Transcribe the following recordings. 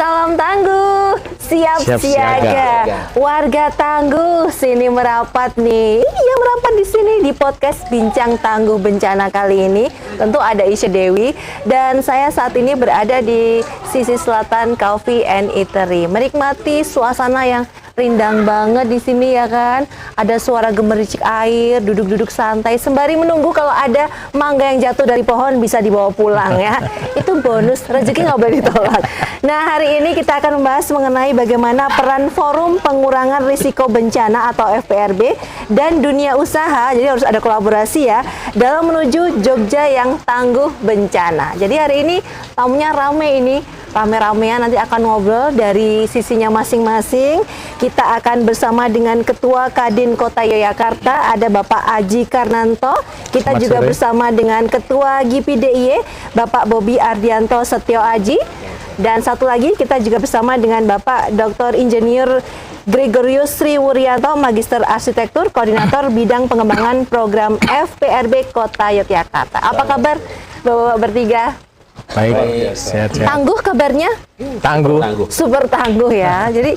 Salam tangguh, siap siaga. Warga tangguh, sini merapat nih. Iya, merapat di sini di podcast Bincang Tangguh Bencana kali ini. Tentu ada Isya Dewi dan saya saat ini berada di sisi selatan Coffee and Eatery. Menikmati suasana yang rindang banget di sini ya kan. Ada suara gemericik air, duduk-duduk santai sembari menunggu kalau ada mangga yang jatuh dari pohon bisa dibawa pulang ya. Itu bonus, rezeki nggak boleh ditolak. Nah, hari ini kita akan membahas mengenai bagaimana peran Forum Pengurangan Risiko Bencana atau FPRB dan dunia usaha. Jadi harus ada kolaborasi ya dalam menuju Jogja yang tangguh bencana. Jadi hari ini tamunya rame ini. Rame-ramean nanti akan ngobrol dari sisinya masing-masing. Kita akan bersama dengan Ketua Kadin Kota Yogyakarta, ada Bapak Aji Karnanto. Kita Selamat juga sore. bersama dengan Ketua GIPI DIY, Bapak Bobi Ardianto Setio Aji. Dan satu lagi kita juga bersama dengan Bapak Dr. Insinyur Gregorius Sri Wuryanto, Magister Arsitektur, Koordinator Bidang Pengembangan Program FPRB Kota Yogyakarta. Apa kabar Bapak bertiga? Baik, sehat-sehat. Tangguh kabarnya? Tangguh. Super tangguh ya. Jadi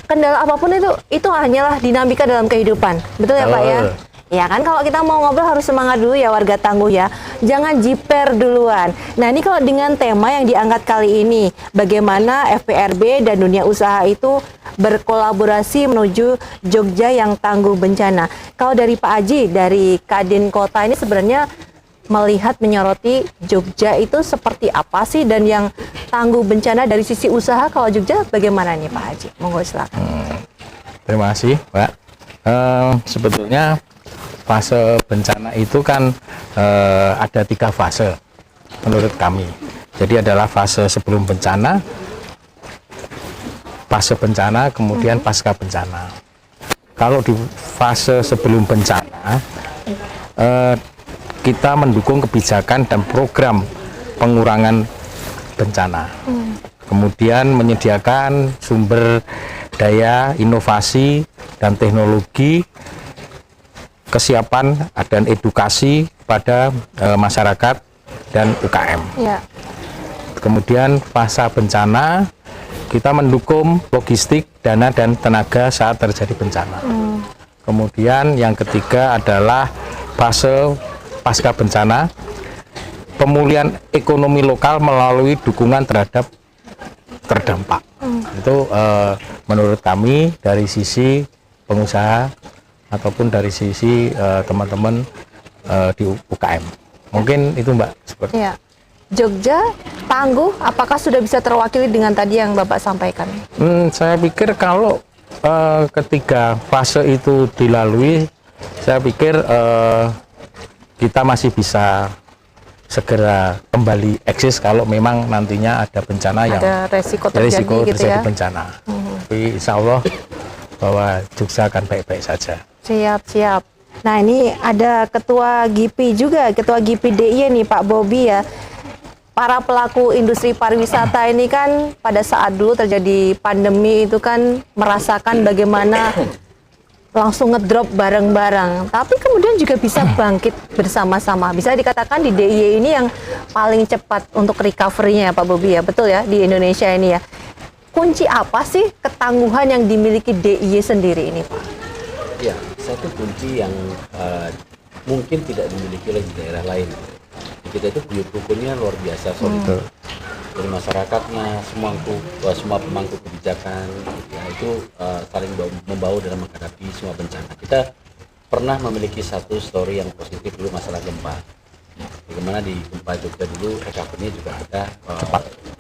kendala apapun itu hanyalah dinamika dalam kehidupan. Betul ya Pak ya? Ya kan, kalau kita mau ngobrol harus semangat dulu ya warga tangguh ya. Jangan jiper duluan. Nah, ini kalau dengan tema yang diangkat kali ini, bagaimana FPRB dan dunia usaha itu berkolaborasi menuju Jogja yang tangguh bencana. Kalau dari Pak Aji, dari Kadin Kota ini sebenarnya melihat menyoroti Jogja itu seperti apa sih, dan yang tangguh bencana dari sisi usaha kalau Jogja bagaimana nih Pak Haji? Monggo silakan. Terima kasih, Mbak. Sebetulnya fase bencana itu kan ada 3 fase menurut kami. Jadi adalah fase sebelum bencana, fase bencana, kemudian pasca bencana. Kalau di fase sebelum bencana, kita mendukung kebijakan dan program pengurangan bencana. Kemudian menyediakan sumber daya, inovasi, dan teknologi, kesiapan dan edukasi pada masyarakat dan UKM. Ya. Kemudian pasca bencana, kita mendukung logistik, dana, dan tenaga saat terjadi bencana. Kemudian yang ketiga adalah fase pasca bencana, pemulihan ekonomi lokal melalui dukungan terhadap terdampak. Itu menurut kami dari sisi pengusaha ataupun dari sisi teman-teman di UKM. Mungkin itu Mbak. Seperti. Ya. Jogja tangguh, apakah sudah bisa terwakili dengan tadi yang Bapak sampaikan? Saya pikir kalau ketiga fase itu dilalui, saya pikir kita masih bisa segera kembali eksis kalau memang nantinya ada bencana yang ada resiko terjadi gitu ya. bencana. Tapi insya Allah bahwa Jogja akan baik-baik saja. Siap. Nah, ini ada Ketua GIPI juga, Ketua GIPI DIY nih Pak Bobi ya. Para pelaku industri pariwisata ini kan pada saat dulu terjadi pandemi itu kan merasakan bagaimana langsung ngedrop barang-barang, tapi kemudian juga bisa bangkit bersama-sama. Bisa dikatakan di DIY ini yang paling cepat untuk recovery-nya ya Pak Bobi ya, betul ya, di Indonesia ini ya. Kunci apa sih ketangguhan yang dimiliki DIY sendiri ini Pak? Ya, satu kunci yang mungkin tidak dimiliki oleh di daerah lain. Kita itu buyut rukunnya luar biasa solid. Dari masyarakatnya, semua pemangku kebijakan ya, itu saling membawa dalam menghadapi semua bencana. Kita pernah memiliki satu story yang positif dulu masalah gempa. Bagaimana di gempa Jogja dulu recovery-nya juga ada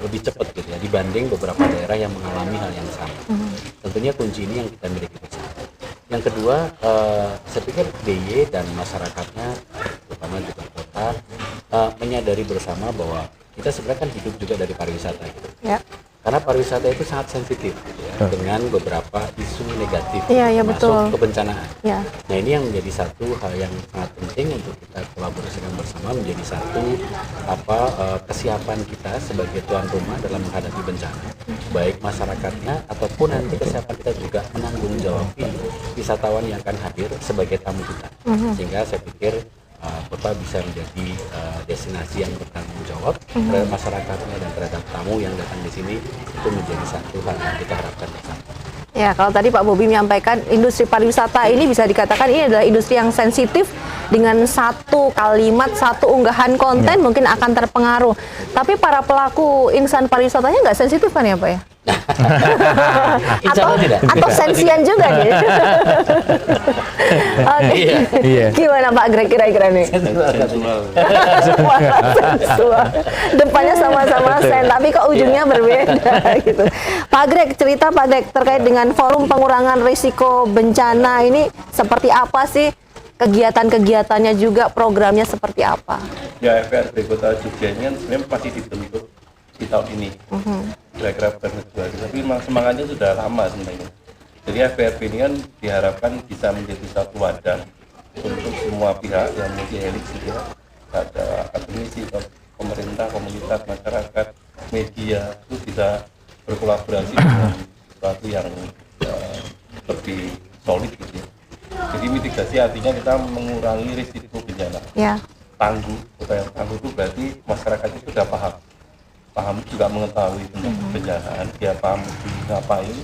lebih cepat gitu ya dibanding beberapa daerah yang mengalami hal yang sama. Tentunya kunci ini yang kita miliki bersama. Yang kedua, saya pikir DIY dan masyarakatnya, terutama juga kota, menyadari bersama bahwa kita sebenarnya kan hidup juga dari pariwisata gitu. Ya. Karena pariwisata itu sangat sensitif gitu ya, dengan beberapa isu negatif masuk kebencanaan. Ya. Nah, ini yang menjadi satu hal yang sangat penting untuk kita kolaborasikan bersama, menjadi satu kesiapan kita sebagai tuan rumah dalam menghadapi bencana. Baik masyarakatnya ataupun nanti kesiapan kita juga menanggung jawab wisatawan yang akan hadir sebagai tamu kita. Sehingga saya pikir kota bisa menjadi destinasi yang bertanggung jawab terhadap masyarakatnya dan terhadap tamu yang datang di sini, itu menjadi satu hal yang kita harapkan bersama. Ya, kalau tadi Pak Bobi menyampaikan industri pariwisata ini bisa dikatakan ini adalah industri yang sensitif, dengan satu kalimat, satu unggahan konten mungkin akan terpengaruh. Tapi para pelaku insan pariwisatanya nggak sensitif kan ya Pak ya? Atau sensian juga nih. Oke. Iya. Gimana Pak Greg kira-kira nih? Sensual. Depannya sama-sama sen, tapi kok ujungnya berbeda gitu. Pak Greg, cerita Pak Greg terkait dengan forum pengurangan risiko bencana ini seperti apa sih? Kegiatan-kegiatannya juga, programnya seperti apa? Ya, FPRB Kota Jogja ini kan sebenarnya masih dibentuk di tahun ini, kira-kira bulan Februari, tapi memang semangatnya sudah lama sebenarnya. Jadi FPRB ini kan diharapkan bisa menjadi satu wadah untuk semua pihak yang multi elit gitu ya, ada akademisi, pemerintah, komunitas, masyarakat, media, itu bisa berkolaborasi dengan sesuatu yang lebih solid gitu ya. Jadi mitigasi artinya kita mengurangi risiko bencana. Ya. Tangguh, upaya tangguh itu berarti masyarakat itu sudah paham juga mengetahui tentang bencana, dia paham ngapain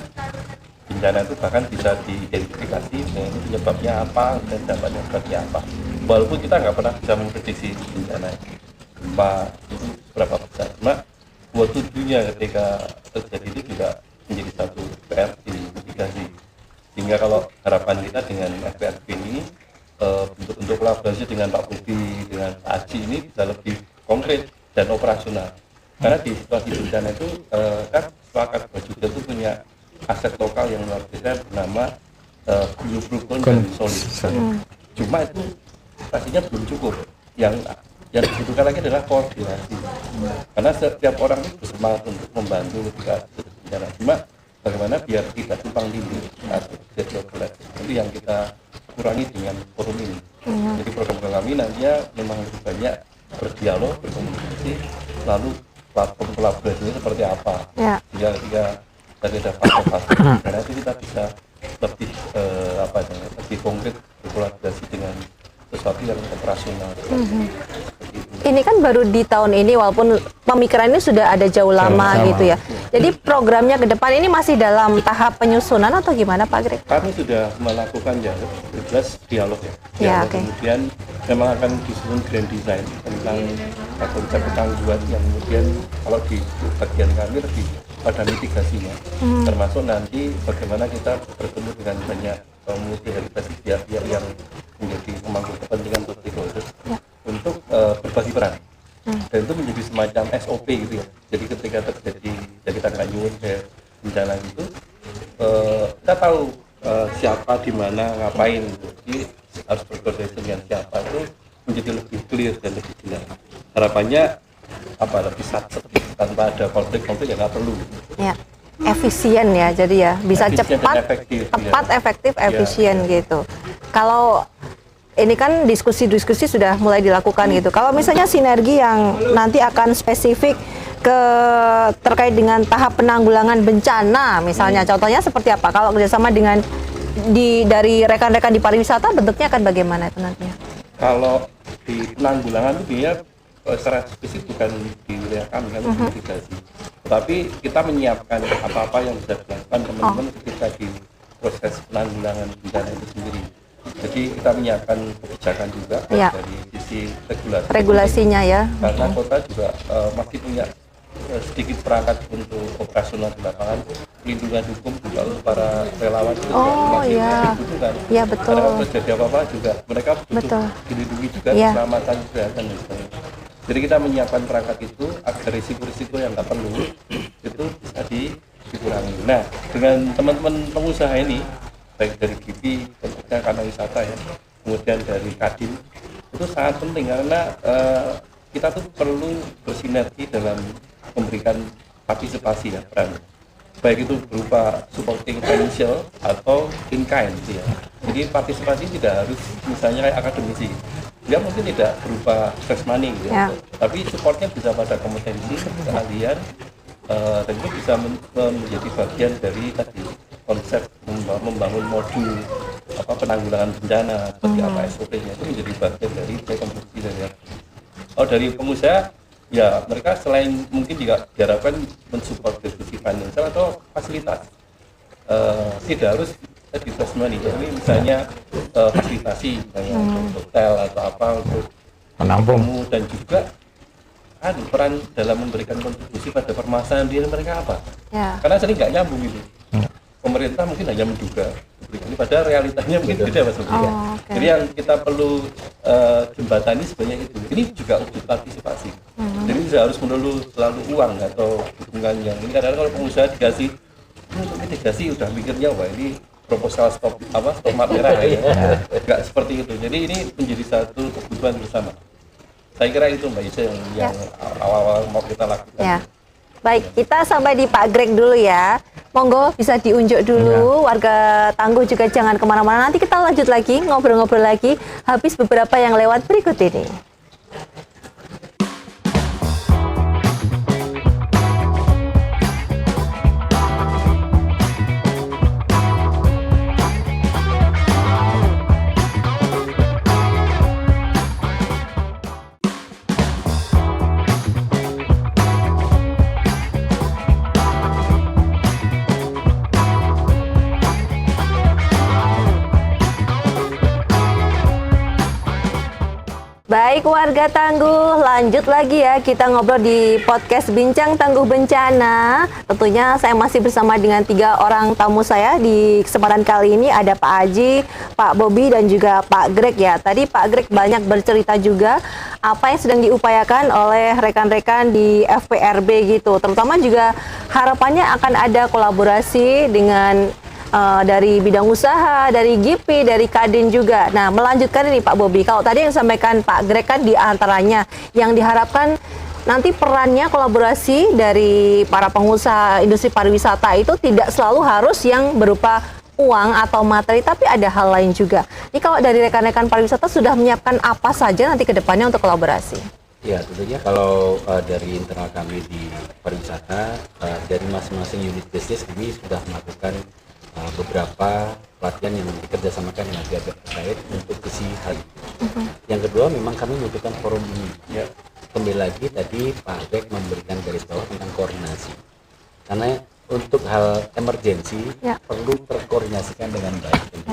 bencana itu, bahkan bisa diidentifikasi penyebabnya apa dan dampaknya seperti apa. Walaupun kita nggak pernah bisa memprediksi bencana gempa itu berapa besar, cuma buat tujuannya ketika terjadi itu juga menjadi satu PR di mitigasi. Sehingga kalau harapan kita dengan FPRB ini bentuk kolaborasi dengan Pak Bobi, dengan Pak Aji ini bisa lebih konkret dan operasional. Karena di situasi bencana itu kan masyarakat Jogja itu punya aset lokal yang luar biasa bernama biorukun dan solid. Cuma itu pastinya belum cukup. Yang dibutuhkan lagi adalah koordinasi. Karena setiap orang itu bersemangat untuk membantu ketika terjadi bencana. Cuma bagaimana biar tidak tumpang tindih atau tidak berlaku, itu yang kita kurangi dengan forum ini. Jadi program kami nantinya memang lebih banyak berdialog, berkomunikasi, lalu platform kolaborasinya seperti apa. Sehingga ketika tadi ada fase-fase, karena itu kita bisa lebih lebih konkret berkolaborasi dengan sesuatu yang operasional. Ini kan baru di tahun ini, walaupun pemikirannya sudah ada jauh lama gitu ya. Jadi programnya ke depan ini masih dalam tahap penyusunan atau gimana Pak Greg? Kami sudah melakukan jelas dialog ya. Kemudian memang akan disusun grand design tentang konsep ketangguhan yang kemudian kalau di bagian kami lebih pada mitigasinya. Termasuk nanti bagaimana kita bertemu dengan banyak multi-heritage pihak-pihak yang menjadi pemangku kepentingan stakeholders untuk berbagi peran. Dan itu menjadi semacam SOP gitu ya. Jadi ketika terjadi, ya kita nggak nyuwun kayak bencana itu, kita tahu siapa di mana ngapain. Jadi harus berkoordinasi dengan siapa, itu menjadi lebih clear dan lebih jelas. Harapannya lebih satset tanpa ada konflik yang nggak perlu. Ya. Efisien ya, jadi ya bisa efisien cepat, tepat, efektif, efisien gitu. Kalau ini kan diskusi-diskusi sudah mulai dilakukan gitu. Kalau misalnya sinergi yang nanti akan spesifik terkait dengan tahap penanggulangan bencana, misalnya contohnya seperti apa? Kalau kerjasama dengan dari rekan-rekan di pariwisata, bentuknya akan bagaimana itu nantinya? Kalau di penanggulangan itu dia secara spesifik bukan di wilayah kami kan mitigasi. Tapi kita menyiapkan apa-apa yang bisa dilakukan teman-teman ketika di proses penanggulangan bencana itu sendiri. Jadi kita menyiapkan kebijakan juga dari sisi regulasinya ya. Karena kota juga masih punya sedikit perangkat untuk operasional di lapangan, pelindungan hukum juga untuk para relawan itu masih dibutuhkan. Iya betul. Karena kalau terjadi apa-apa juga mereka butuh dilindungi juga keselamatan kesehatan dan sebagainya. Jadi kita menyiapkan perangkat itu agar risiko-risiko yang nggak perlu itu bisa dikurangi. Nah, dengan teman-teman pengusaha ini, baik dari GIPI, tentunya karena wisata ya, kemudian dari Kadin, itu sangat penting karena kita tuh perlu bersinergi dalam memberikan partisipasi ya, peran. Baik itu berupa supporting financial atau in kind gitu ya. Jadi partisipasi tidak harus misalnya kayak akademisi. Dia mungkin tidak berupa cash money gitu ya. Tapi supportnya bisa pada kompetensi, keahlian, dan itu bisa menjadi bagian dari tadi konsep membangun modul penanggulangan bencana, seperti apa SOP-nya, itu menjadi bagian dari rekonstruksi dari pengusaha. Ya, mereka selain mungkin juga diharapkan mensupport dari sisi financial atau fasilitas, tidak harus tadi trust money, jadi misalnya fasilitasi, misalnya untuk hotel atau apa untuk Menampung. tamu, dan juga peran dalam memberikan kontribusi pada permasalahan diri mereka apa? Ya. Karena sering nggak nyambung itu. Pemerintah mungkin hanya menduga, ini padahal realitanya mungkin beda Mas Bobi. Oke. Jadi yang kita perlu jembatani sebenarnya itu. Ini juga untuk partisipasi. Jadi tidak harus melulu selalu uang atau dukungan yang ini. Kadang-kadang kalau pengusaha dikasih untuk mitigasi udah mikirnya wah ini proposal stop map merah ya. Nggak seperti itu. Jadi ini menjadi satu kebutuhan bersama. Saya kira itu Mbak Isa yang awal-awal mau kita lakukan. Ya. Baik, kita sampai di Pak Greg dulu ya. Monggo bisa diunjuk dulu. Warga Tangguh juga jangan kemana-mana. Nanti kita lanjut lagi, ngobrol-ngobrol lagi. Habis beberapa yang lewat berikut ini. Baik warga Tangguh, lanjut lagi ya kita ngobrol di podcast Bincang Tangguh Bencana. Tentunya saya masih bersama dengan 3 orang tamu saya di kesempatan kali ini. Ada Pak Aji, Pak Bobi, dan juga Pak Greg ya. Tadi Pak Greg banyak bercerita juga apa yang sedang diupayakan oleh rekan-rekan di FPRB gitu. Terutama juga harapannya akan ada kolaborasi dengan dari bidang usaha, dari GIPI, dari Kadin juga. Nah, melanjutkan ini Pak Bobi, kalau tadi yang disampaikan Pak Greg kan di antaranya yang diharapkan nanti perannya kolaborasi dari para pengusaha industri pariwisata itu tidak selalu harus yang berupa uang atau materi, tapi ada hal lain juga. Jadi kalau dari rekan-rekan pariwisata sudah menyiapkan apa saja nanti ke depannya untuk kolaborasi? Ya, tentunya kalau dari internal kami di pariwisata, dari masing-masing unit bisnis ini sudah melakukan beberapa pelatihan yang dikerjasamakan dengan pihak terkait untuk isi hal itu. Yang kedua, memang kami membutuhkan forum ini. Ya, kembali lagi tadi Pak Greg memberikan garis bawah tentang koordinasi. Karena untuk hal emergensi perlu terkoordinasikan dengan baik,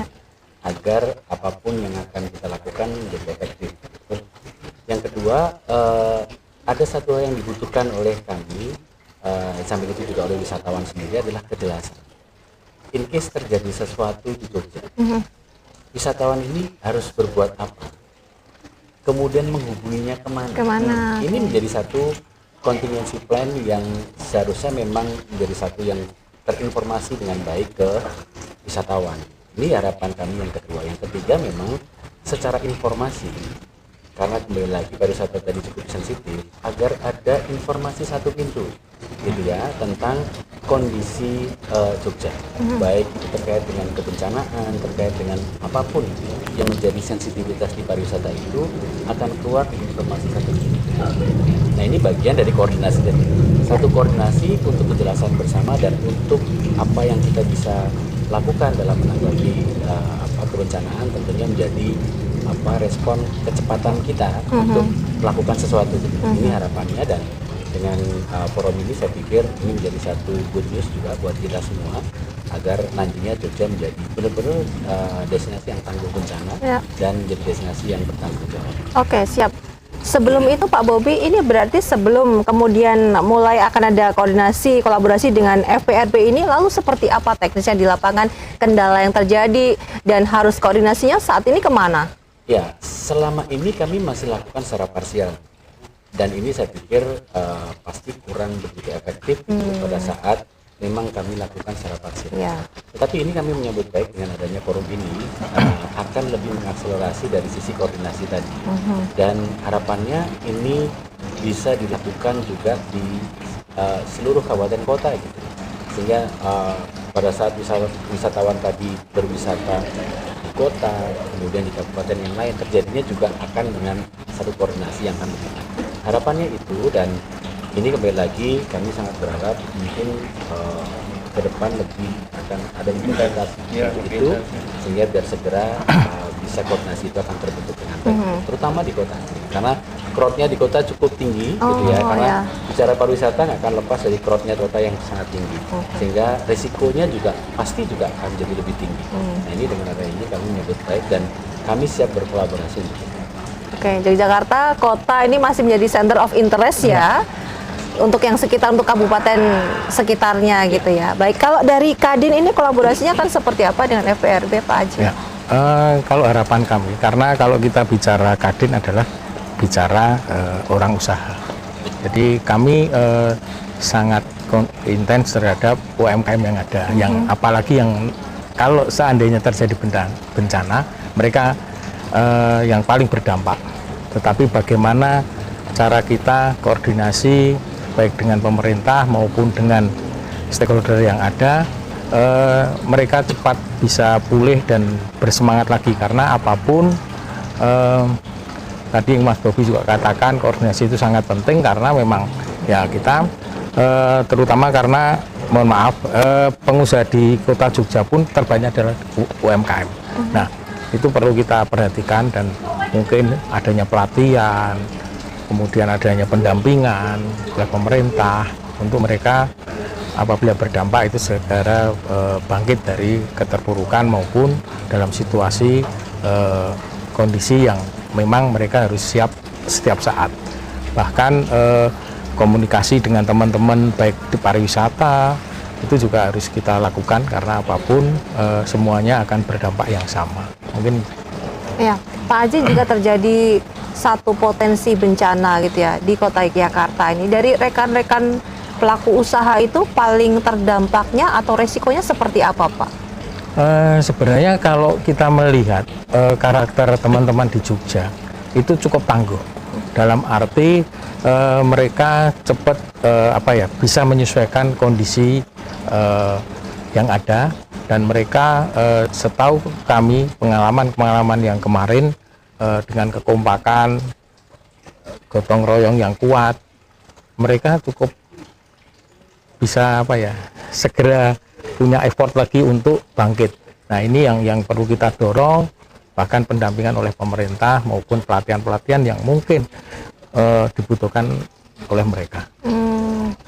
agar apapun yang akan kita lakukan menjadi efektif. Yang kedua, ada satu hal yang dibutuhkan oleh kami, samping itu juga oleh wisatawan sendiri, adalah kejelasan. In case terjadi sesuatu di Jogja, wisatawan ini harus berbuat apa? Kemudian menghubunginya kemana? Ini menjadi satu contingency plan yang seharusnya memang menjadi satu yang terinformasi dengan baik ke wisatawan. Ini harapan kami yang kedua. Yang ketiga, memang secara informasi, karena kembali lagi pariwisata tadi cukup sensitif, agar ada informasi satu pintu gitu ya, tentang kondisi Jogja, baik itu terkait dengan kebencanaan, terkait dengan apapun yang menjadi sensitivitas di pariwisata, itu akan keluar informasi satu pintu. Nah, ini bagian dari koordinasi, dan satu koordinasi untuk kejelasan bersama dan untuk apa yang kita bisa lakukan dalam menanggapi kebencanaan, tentunya menjadi respon kecepatan kita untuk melakukan sesuatu. Ini harapannya, dan dengan forum ini saya pikir ini menjadi satu good news juga buat kita semua, agar nantinya Jogja menjadi benar-benar destinasi yang tangguh bencana dan menjadi destinasi yang bertanggung jawab. Oke, siap. Sebelum itu Pak Bobi, ini berarti sebelum kemudian mulai akan ada koordinasi, kolaborasi dengan FPRB ini, lalu seperti apa teknisnya di lapangan, kendala yang terjadi, dan harus koordinasinya saat ini kemana? Ya, selama ini kami masih lakukan secara parsial, dan ini saya pikir pasti kurang begitu efektif pada saat memang kami lakukan secara parsial. Tetapi ini kami menyambut baik dengan adanya forum ini, akan lebih mengakselerasi dari sisi koordinasi tadi, dan harapannya ini bisa dilakukan juga di seluruh kabupaten kota gitu, sehingga pada saat wisatawan tadi berwisata di kota, kemudian di kabupaten yang lain, terjadinya juga akan dengan satu koordinasi yang akan begitu. Harapannya itu, dan ini kembali lagi kami sangat berharap mungkin ke depan lebih akan ada implementasi Ya, itu, sehingga biar segera bisa koordinasi itu akan terbentuk dengan baik, terutama di kota, karena crowd-nya di kota cukup tinggi gitu ya, karena bicara pariwisata nggak akan lepas dari crowd-nya kota yang sangat tinggi, sehingga resikonya juga pasti juga akan jadi lebih tinggi. Nah ini dengan adanya ini kami menyambut baik dan kami siap berkolaborasi untuk itu. Oke, Yogyakarta kota ini masih menjadi center of interest ya. Untuk yang sekitar, untuk kabupaten sekitarnya gitu ya. Baik, kalau dari Kadin ini kolaborasinya kan seperti apa dengan FPRB Pak Haji? Ya, kalau harapan kami, karena kalau kita bicara Kadin adalah bicara orang usaha. Jadi kami sangat intens terhadap UMKM yang ada, yang apalagi yang kalau seandainya terjadi bencana, mereka yang paling berdampak. Tetapi bagaimana cara kita koordinasi baik dengan pemerintah maupun dengan stakeholder yang ada, mereka cepat bisa pulih dan bersemangat lagi, karena apapun tadi Mas Bobi juga katakan koordinasi itu sangat penting, karena memang ya kita terutama karena mohon maaf pengusaha di kota Jogja pun terbanyak adalah UMKM. Nah itu perlu kita perhatikan, dan mungkin adanya pelatihan, kemudian adanya pendampingan oleh pemerintah untuk mereka apabila berdampak itu segera bangkit dari keterpurukan maupun dalam situasi kondisi yang memang mereka harus siap setiap saat. Bahkan komunikasi dengan teman-teman baik di pariwisata itu juga harus kita lakukan, karena apapun semuanya akan berdampak yang sama. Mungkin Ya, Pak Haji, juga terjadi satu potensi bencana gitu ya di kota Yogyakarta ini. Dari rekan-rekan pelaku usaha itu paling terdampaknya atau resikonya seperti apa Pak? Sebenarnya kalau kita melihat karakter teman-teman di Jogja itu cukup tangguh. Dalam arti mereka cepat bisa menyesuaikan kondisi yang ada, dan mereka setahu kami pengalaman yang kemarin dengan kekompakan, gotong royong yang kuat, mereka cukup bisa segera punya effort lagi untuk bangkit. Nah ini yang perlu kita dorong, bahkan pendampingan oleh pemerintah maupun pelatihan-pelatihan yang mungkin dibutuhkan oleh mereka.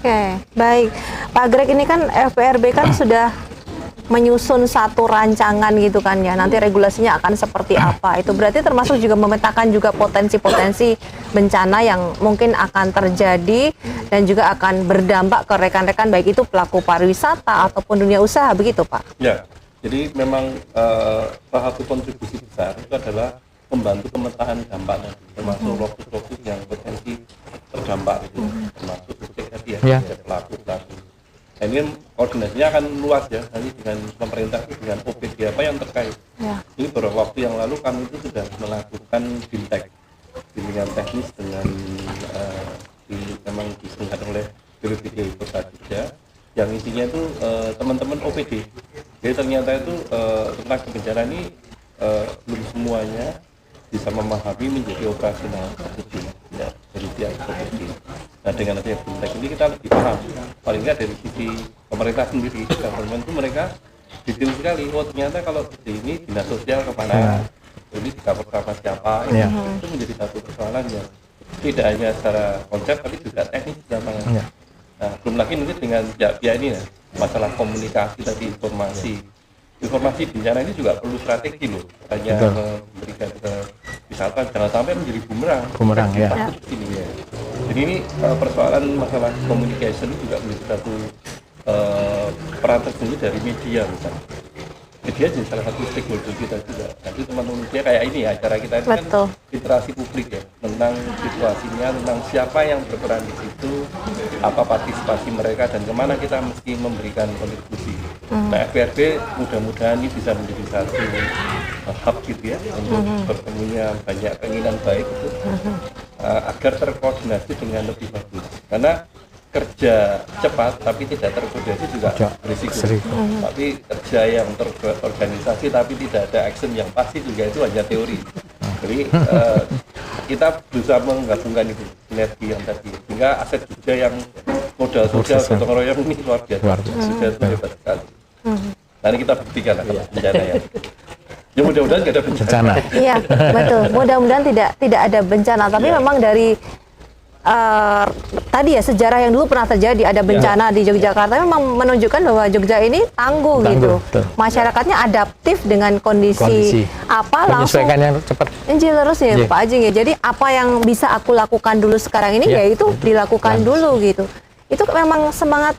Oke, baik. Pak Greg, ini kan FPRB kan sudah menyusun satu rancangan gitu kan ya, nanti regulasinya akan seperti apa, itu berarti termasuk juga memetakan juga potensi-potensi bencana yang mungkin akan terjadi dan juga akan berdampak ke rekan-rekan baik itu pelaku pariwisata ataupun dunia usaha, begitu Pak? Ya, jadi memang salah satu kontribusi besar itu adalah membantu pemetaan dampak, termasuk lokus-lokus yang potensi terdampak itu, termasuk seperti tadi ya, pelaku. Nah, ini koordinasinya akan luas ya, nanti dengan pemerintah dengan OPD apa yang terkait. Ya. Ini beberapa waktu yang lalu kami itu sudah melakukan BIMTEK, bimbingan teknis dengan memang diselenggarakan oleh BPBD Kota Jogja, yang intinya itu teman-teman OPD. Jadi ternyata itu tentang kebencanaan ini belum semuanya bisa memahami menjadi operasional ya, dari pihak OPD. Nah dengan adanya BIMTEK ini kita lebih paham, paling nggak dari sisi pemerintah sendiri, government itu mereka detail sekali. Oh ternyata kalau ini dinas sosial kemana, ini di cover sama siapa, itu menjadi satu persoalan yang tidak hanya secara konsep tapi juga teknis di lapangan. Nah belum lagi nanti dengan pihak ini ya, masalah komunikasi tadi, informasi bencana ini juga perlu strategi loh, hanya memberikan ke misalkan jangan sampai menjadi bumerang ya. Ini ya. Jadi ini persoalan masalah communication juga menjadi satu peran tersendiri dari media misalnya. Media jadi salah satu stakeholder kita juga. Nanti teman-teman media kayak ini ya, acara kita ini kan literasi publik ya, tentang situasinya, tentang siapa yang berperan di situ, apa partisipasi mereka dan kemana kita mesti memberikan kontribusi. Nah FPRB mudah-mudahan ini bisa menjadi satu hub gitu ya, untuk bertemunya banyak keinginan baik itu agar terkoordinasi dengan lebih bagus. Karena kerja cepat tapi tidak terkoordinasi juga berisiko. Tapi kerja yang terorganisasi tapi tidak ada action yang pasti juga itu hanya teori. Jadi kita berusaha menggabungkan itu sinergi yang tadi, sehingga aset Jogja yang modal sosial sosial. gotong royong ini luar biasa. Luar biasa. Sudah itu hebat sekali. Nah ini kita buktikan lah kalau bencana ya. Ya mudah-mudahan nggak ada bencana. Bencana. Iya, betul. Mudah-mudahan tidak ada bencana. Tapi memang dari tadi ya sejarah yang dulu pernah terjadi ada bencana di Yogyakarta memang menunjukkan bahwa Jogja ini tangguh gitu. Betul. Masyarakatnya adaptif dengan kondisi apa langsung menyesuaikan yang cepat. terus ya Iya. Pak Ajeng ya. Jadi apa yang bisa aku lakukan dulu sekarang ini Iya. ya itu dilakukan dulu gitu. Itu memang semangat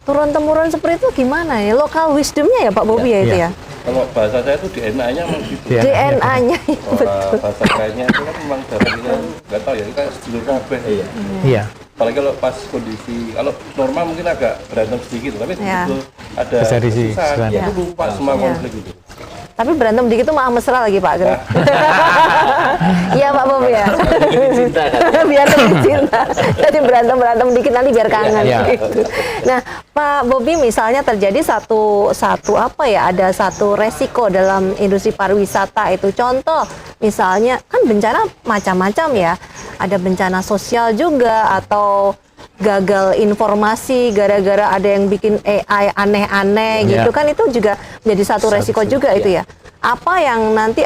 turun-temurun seperti itu gimana ya? Lokal wisdomnya ya Pak Bobi ya itu Iya. ya. Kalau bahasa saya itu DNA-nya memang gitu. Iya. DNA-nya Kalau bahasa kayaknya itu kan memang darahnya nggak tahu ya, kita sedulur kabeh. Iya. Iya. Apalagi kalau pas kondisi, kalau normal mungkin agak berantem sedikit, tapi Iya. begitu ada Terjadi sih, kesusahan, selain. itu lupa semua Iya. konflik itu. Tapi berantem dikit tuh malah mesra lagi Pak Greg. Iya Pak Bobi ya. Bikin cinta kan. Biar lebih cinta. Jadi berantem dikit nanti biar kangen. Iya. Gitu. Nah Pak Bobi misalnya terjadi satu apa ya, ada satu resiko dalam industri pariwisata itu. Contoh misalnya kan bencana macam-macam ya. Ada bencana sosial juga atau gagal informasi gara-gara ada yang bikin AI aneh-aneh Iya. gitu kan, itu juga menjadi satu resiko juga itu ya. Apa yang nanti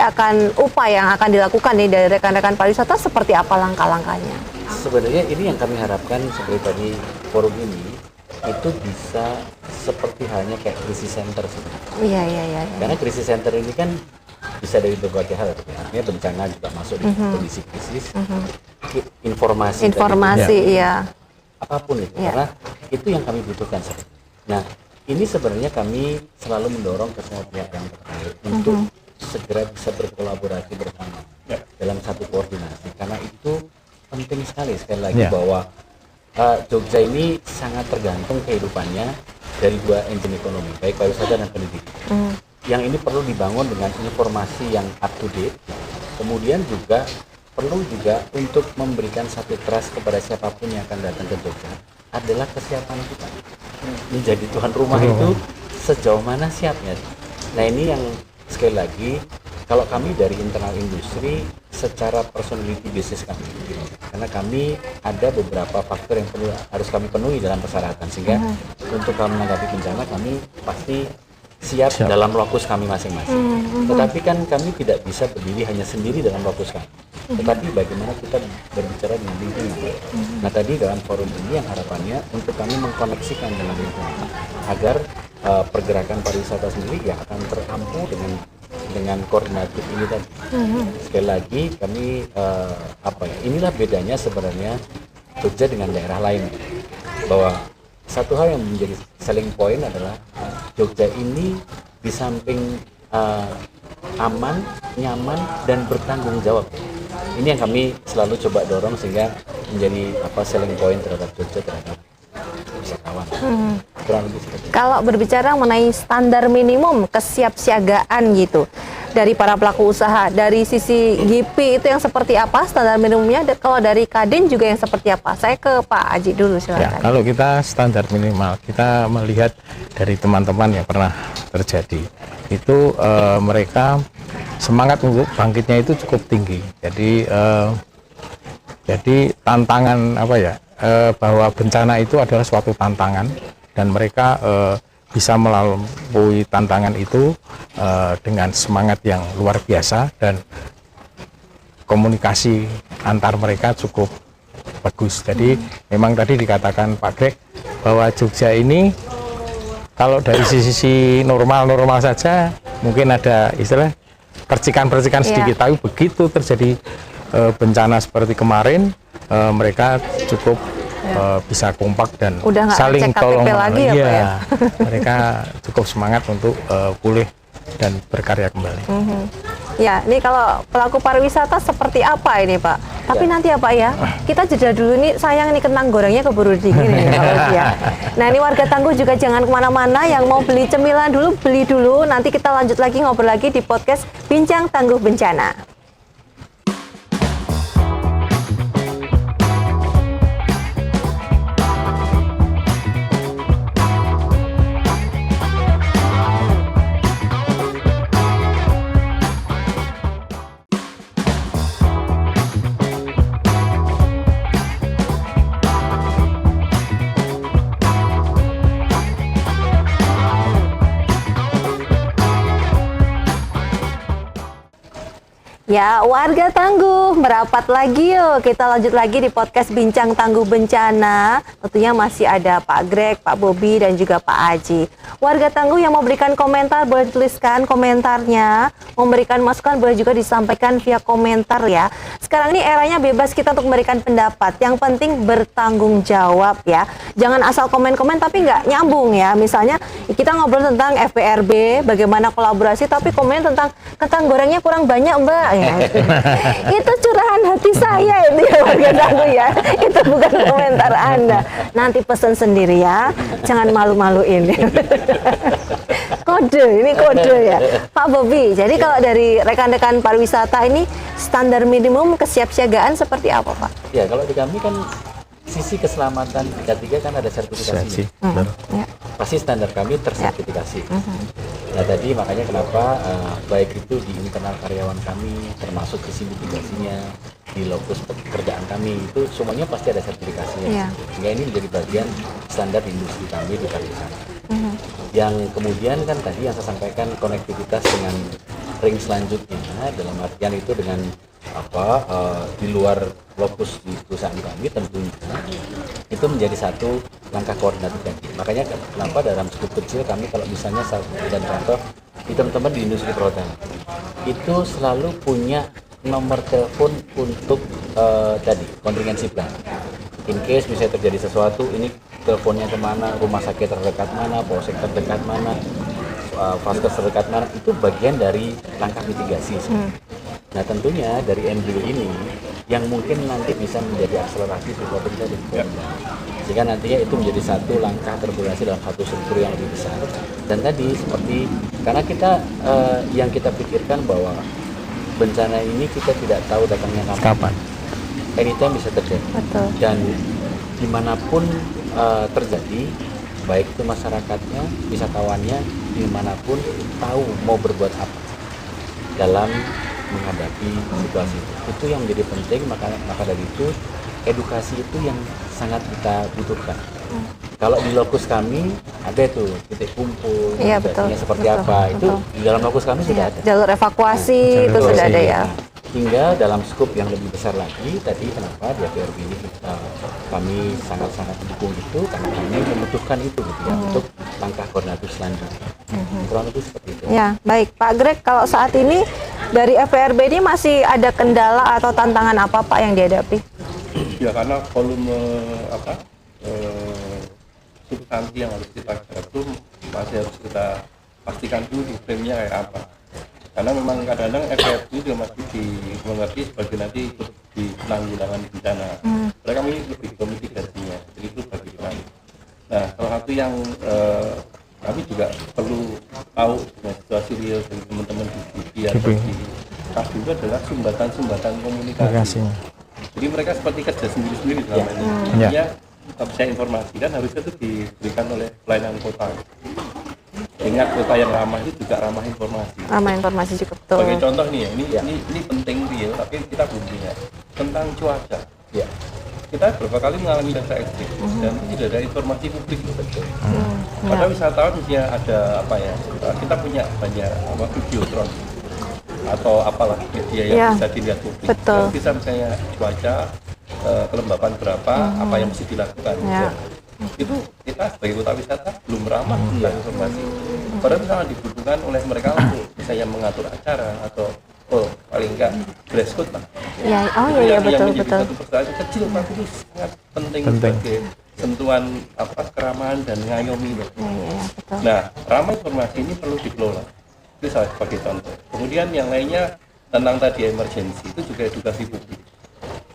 upaya yang akan dilakukan nih dari rekan-rekan pariwisata, seperti apa langkah-langkahnya? Sebenarnya ini yang kami harapkan seperti tadi forum ini itu bisa seperti halnya kayak krisis center sebenarnya. Iya. Karena krisis center ini kan bisa dari berbagai hal, artinya bencana juga masuk di kondisi krisis, informasi tadi, Iya. apapun itu, Iya. karena itu yang kami butuhkan sebenarnya. Nah, ini sebenarnya kami selalu mendorong ke semua pihak yang terkait untuk segera bisa berkolaborasi bersama dalam satu koordinasi, karena itu penting sekali lagi Ya. bahwa Jogja ini sangat tergantung kehidupannya dari dua engine ekonomi, baik pariwisata dan pendidikan. Yang ini perlu dibangun dengan informasi yang up to date, kemudian juga perlu juga untuk memberikan satu trust kepada siapapun yang akan datang ke Jogja adalah kesiapan kita menjadi tuan rumah itu sejauh mana siapnya. Nah ini yang sekali lagi kalau kami dari internal industri secara personality bisnis kami, karena kami ada beberapa faktor yang harus kami penuhi dalam persyaratan, sehingga untuk kami menanggapi bencana kami pasti siap dalam lokus kami masing-masing. Tetapi kan kami tidak bisa berdiri hanya sendiri dalam lokus kami. Tetapi bagaimana kita berbicara dengan lingkungan. Nah tadi dalam forum ini yang harapannya untuk kami mengkoneksikan dengan lingkungan agar pergerakan pariwisata sendiri ya akan terampu dengan koordinatif ini tadi. Sekali lagi kami inilah bedanya sebenarnya Jogja dengan daerah lain, bahwa satu hal yang menjadi selling point adalah Jogja ini di samping aman, nyaman, dan bertanggung jawab. Ini yang kami selalu coba dorong sehingga menjadi selling point terhadap Jogja terhadap wisatawan. Kurang lebih seperti itu. Kalau berbicara mengenai standar minimum kesiapsiagaan gitu dari para pelaku usaha, dari sisi GIPI itu yang seperti apa standar minimumnya? Kalau dari Kadin juga yang seperti apa? Saya ke Pak Aji dulu Ya, silakan. kalau kita standar minimal, kita melihat dari teman-teman yang pernah terjadi, itu mereka semangat untuk bangkitnya itu cukup tinggi. Jadi tantangan bahwa bencana itu adalah suatu tantangan dan mereka bisa melalui tantangan itu dengan semangat yang luar biasa dan komunikasi antar mereka cukup bagus. Jadi memang tadi dikatakan Pak Greg bahwa Jogja ini kalau dari sisi normal saja mungkin ada istilah percikan-percikan sedikit, tapi begitu terjadi bencana seperti kemarin mereka cukup bisa kompak dan Udah nggak saling cek KTP tolong. lagi ya, Pak, ya? Mereka cukup semangat untuk pulih dan berkarya kembali. Ya, ini kalau pelaku pariwisata seperti apa ini Pak? Tapi nanti ya Pak ya, kita jeda dulu nih, sayang nih kentang gorengnya keburu dingin ini Pak Bobi ya. Nah ini warga Tangguh juga jangan kemana-mana, yang mau beli cemilan dulu, beli dulu, nanti kita lanjut lagi ngobrol lagi di podcast Bincang Tangguh Bencana. Ya, warga Tangguh, merapat lagi yuk. Kita lanjut lagi di podcast Bincang Tangguh Bencana. Tentunya masih ada Pak Greg, Pak Bobi, dan juga Pak Aji. Warga Tangguh yang mau berikan komentar, boleh tuliskan komentarnya. Memberikan masukan boleh juga disampaikan via komentar ya. Sekarang ini eranya bebas kita untuk memberikan pendapat. Yang penting bertanggung jawab ya. Jangan asal komen-komen tapi nggak nyambung ya. Misalnya kita ngobrol tentang FPRB, bagaimana kolaborasi, tapi komen tentang kentang gorengnya kurang banyak Mbak. Ya. Itu curahan hati saya itu ya warga Tangguh ya. Itu bukan komentar Anda. Nanti pesan sendiri ya. Jangan malu-maluin. Kode, ini kode ya. Pak Bobi, jadi kalau dari rekan-rekan pariwisata ini standar minimum kesiapsiagaan seperti apa Pak? Ya, kalau di kami kan sisi keselamatan tingkat 3 kan ada sertifikasinya. Ya. Pasti standar kami tersertifikasi. Nah tadi makanya kenapa baik itu di internal karyawan kami, termasuk sisi mitigasinya, di lokus pekerjaan kami itu semuanya pasti ada sertifikasinya. Yeah. Sehingga ini menjadi bagian standar industri kami di pariwisata. Yang kemudian kan tadi yang saya sampaikan konektivitas dengan ring selanjutnya, dalam artian itu dengan di luar lokus di perusahaan kami tentunya itu menjadi satu langkah koordinatif tadi. Makanya kenapa dalam skup kecil kami kalau misalnya dan contoh di teman-teman di industri perhotelan itu selalu punya nomor telepon untuk tadi kontingensi plan. In case misalnya terjadi sesuatu, ini teleponnya kemana, rumah sakit terdekat mana, polsek terdekat mana, vaskes terdekat mana, itu bagian dari langkah mitigasi. Nah tentunya dari MBU ini yang mungkin nanti bisa menjadi akselerasi sesuatu bisa dilakukan. Sehingga nantinya itu menjadi satu langkah terkoordinasi dalam satu struktur yang lebih besar. Dan tadi seperti karena kita yang kita pikirkan bahwa bencana ini kita tidak tahu datangnya kapan. Anytime bisa terjadi. Betul. Dan dimanapun terjadi, baik itu masyarakatnya, wisatawannya, dimanapun tahu mau berbuat apa dalam menghadapi situasi itu yang menjadi penting. Maka dari itu edukasi itu yang sangat kita butuhkan. Kalau di lokus kami ada tuh titik kumpul, Iya, betul, seperti betul, apa betul. itu di dalam lokus kami sudah ada. Jalur evakuasi itu sudah ada ya. Hingga dalam skup yang lebih besar lagi tadi kenapa di FPRB ini kami sangat-sangat mendukung itu karena kami membutuhkan itu gitu ya, untuk langkah koordinatif selanjutnya. Kurang lebih seperti itu. Ya, baik Pak Greg, kalau saat ini dari FPRB ini masih ada kendala atau tantangan apa Pak yang dihadapi? Ya karena volume substansi yang harus kita garap itu masih harus kita pastikan dulu frame-nya kayak apa. Karena memang kadang-kadang FPRB juga masih dimengerti sebagai nanti ikut di penanggulangan bencana. Mereka kami lebih ke mitigasinya, jadi itu bagi kami. Nah, salah satu yang kami juga perlu tahu situasi real dari teman-teman di TV atau di KASU itu adalah sumbatan-sumbatan komunikasi. Jadi mereka seperti kerja sendiri-sendiri selama ini. Artinya, saya informasikan harusnya itu diberikan oleh pelayanan kota. Ingat kota yang ramah itu juga ramah informasi. Ramah informasi juga betul. Sebagai contoh nih ya, ini penting real, tapi kita belum punya tentang cuaca. Ya, kita beberapa kali mengalami cuaca ekstrim dan tidak ada informasi publik betul. Pada wisatawan misalnya ada kita punya banyak video drone atau apalah media yang bisa dilihat publik. Dan bisa misalnya cuaca, kelembapan berapa, apa yang mesti dilakukan. Itu kita sebagai kota wisata belum ramah tentang informasi. Padahal sangat dibutuhkan oleh mereka untuk misalnya mengatur acara atau paling enggak dress code lah. Iya, betul. Satu persoalan kecil tapi itu sangat penting. Sebagai sentuhan keramahan dan ngayomi. Betul. Nah, ramah informasi ini perlu dikelola. Itu salah sebagai contoh. Kemudian yang lainnya tentang tadi emergency itu juga edukasi publik.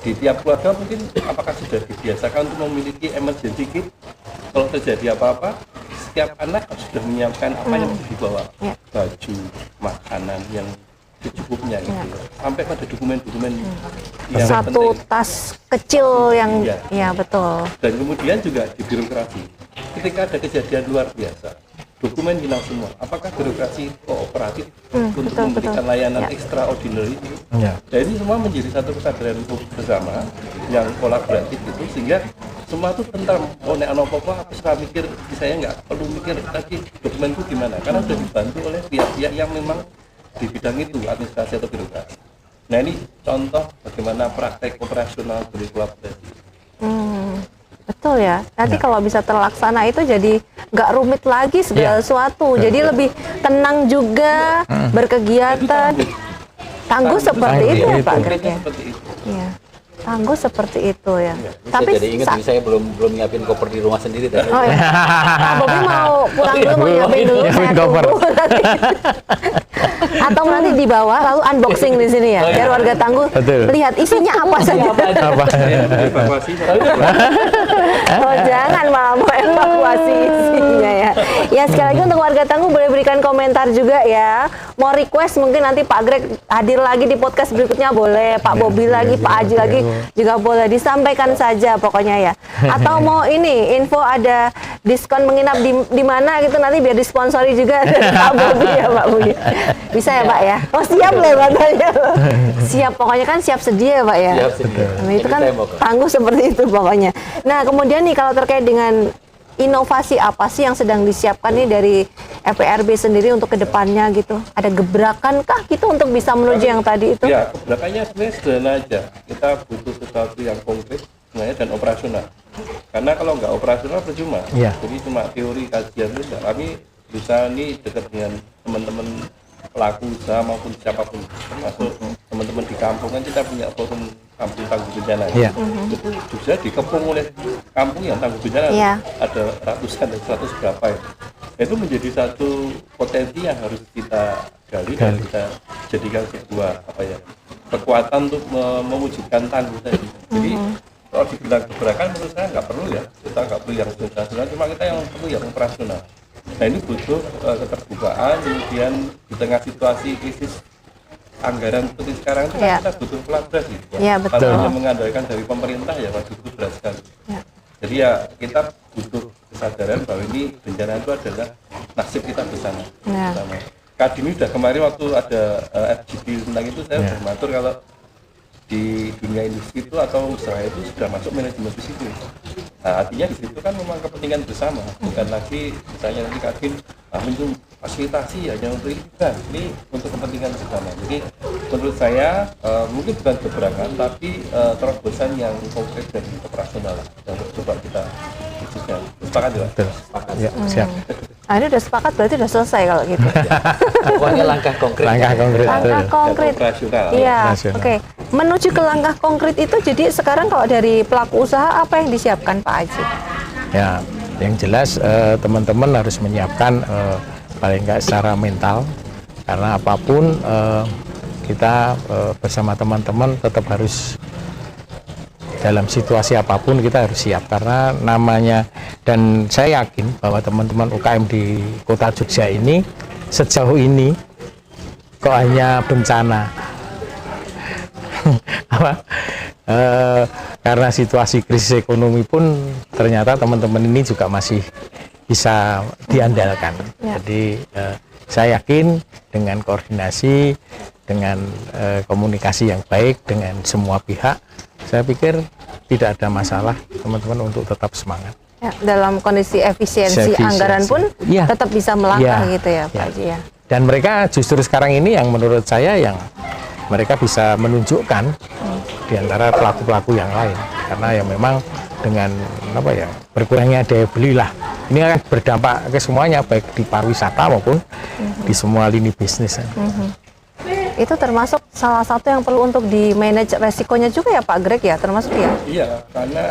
Di tiap keluarga mungkin apakah sudah dibiasakan untuk memiliki emergency kit? Kalau terjadi apa-apa, setiap anak sudah menyiapkan apa yang harus dibawa, baju, makanan yang secukupnya gitu. Sampai pada dokumen-dokumen yang satu penting. tas kecil yang betul. Dan kemudian juga di birokrasi. Ketika ada kejadian luar biasa, dokumen hilang semua. Apakah birokrasi kooperatif untuk memberikan layanan extraordinary itu? Dan ini semua menjadi satu kesadaran bersama yang kolaboratif itu sehingga semua itu tentang nek ana apa-apa aku suka mikir saya nggak perlu mikir lagi dokumenku gimana karena sudah dibantu oleh pihak-pihak yang memang di bidang itu administrasi atau birokrasi. Nah ini contoh bagaimana praktek operasional dari kolaborasi. Betul ya. Nanti kalau bisa terlaksana itu jadi nggak rumit lagi segala sesuatu. Jadi lebih tenang juga berkegiatan. Tangguh seperti itu ya Pak Greg ya. Seperti itu. Iya. Tangguh seperti itu ya. Tapi saya jadi ingat ini saya belum nyiapin koper di rumah sendiri tadi. Oh ya. Pak Bobi mau pulang dulu, mau nyiapin dulu, Nyiapin saya koper. tunggu nanti. Atau nanti di bawah lalu unboxing di sini ya, biar warga Tangguh Betul. lihat isinya apa saja. Apa? Evakuasi. Oh jangan malah mau evakuasi isinya ya. Ya sekali lagi untuk warga Tangguh boleh berikan komentar juga ya. Mau request mungkin nanti Pak Greg hadir lagi di podcast berikutnya boleh. Pak Bobi lagi, Pak Aji lagi juga boleh. Disampaikan saja pokoknya ya. Atau mau ini info ada diskon menginap di mana gitu nanti biar disponsori juga dari Pak Bobi ya Pak Bobi. Bisa ya Pak ya? Oh siap loh katanya. Siap pokoknya kan siap sedia ya Pak ya. Siap sedia. Nah, itu kan Saya mau kok. Tangguh seperti itu pokoknya. Nah kemudian nih kalau terkait dengan inovasi apa sih yang sedang disiapkan nih dari FPRB sendiri untuk kedepannya gitu? Ada gebrakan kah gitu untuk bisa menuju yang tadi itu? Ya, keberakaannya sebenarnya sederhana aja. Kita butuh sesuatu yang konkret sebenarnya dan operasional. Karena kalau nggak operasional percuma. Iya. Jadi cuma teori kajian itu enggak. Kami bisa nih dekat dengan teman-teman pelaku usaha maupun siapapun, termasuk teman-teman di kampung kan kita punya forum kampung tangguh bencana. Iya. Itu juga dikepung oleh kampung yang tangguh bencana. Iya. Ada ratusan dan 100 berapa ya. Itu menjadi satu potensi yang harus kita gali dan kita jadikan sebuah kekuatan untuk mewujudkan tangguh tadi. Jadi kalau dibilang gebrakan menurut saya nggak perlu ya, kita nggak perlu yang sensasional, cuma kita yang perlu yang operasional. Nah ini butuh keterbukaan, kemudian di tengah situasi krisis anggaran seperti sekarang itu kan kita butuh kolaborasi. Iya, betul. Kalau hanya mengandalkan dari pemerintah ya waduh itu berat sekali. Ya. Jadi ya kita butuh kesadaran bahwa ini bencana itu adalah nasib kita bersama. Ya. Bersama. Kadini udah kemarin waktu ada FGD tentang itu saya sudah mengatur kalau di dunia industri itu atau usaha itu sudah masuk manajemen bisnis. Nah, artinya di situ kan memang kepentingan bersama, bukan lagi misalnya nanti Kadin itu fasilitasi hanya untuk ini, bukan. Ini untuk kepentingan bersama. Jadi menurut saya mungkin bukan gebrakan, tapi terobosan yang konkret dan operasional yang coba kita wujudkan. Sepakat ya? Betul. Ya, siap. Nah, ini udah sepakat berarti udah selesai kalau gitu. Pokoknya langkah konkret. Langkah konkret. Langkah betul. konkret. Operasional. Iya, Operasional. oke. Menuju ke langkah konkret itu jadi sekarang kalau dari pelaku usaha apa yang disiapkan Pak Aji? Ya, yang jelas teman-teman harus menyiapkan paling nggak secara mental karena apapun kita bersama teman-teman tetap harus dalam situasi apapun kita harus siap karena namanya dan saya yakin bahwa teman-teman UKM di Kota Jogja ini sejauh ini kok hanya bencana apa karena situasi krisis ekonomi pun ternyata teman-teman ini juga masih bisa diandalkan. Jadi saya yakin dengan koordinasi dengan komunikasi yang baik dengan semua pihak saya pikir tidak ada masalah teman-teman untuk tetap semangat. Ya, dalam kondisi efisiensi anggaran pun ya, tetap bisa melangkah ya, gitu ya Pak Haji ya. Dan mereka justru sekarang ini yang menurut saya yang mereka bisa menunjukkan di antara pelaku-pelaku yang lain karena ya memang dengan apa ya berkurangnya daya beli lah ini akan berdampak ke semuanya baik di pariwisata maupun di semua lini bisnis. Itu termasuk salah satu yang perlu untuk di manage resikonya juga ya Pak Greg ya termasuk ya. Iya, karena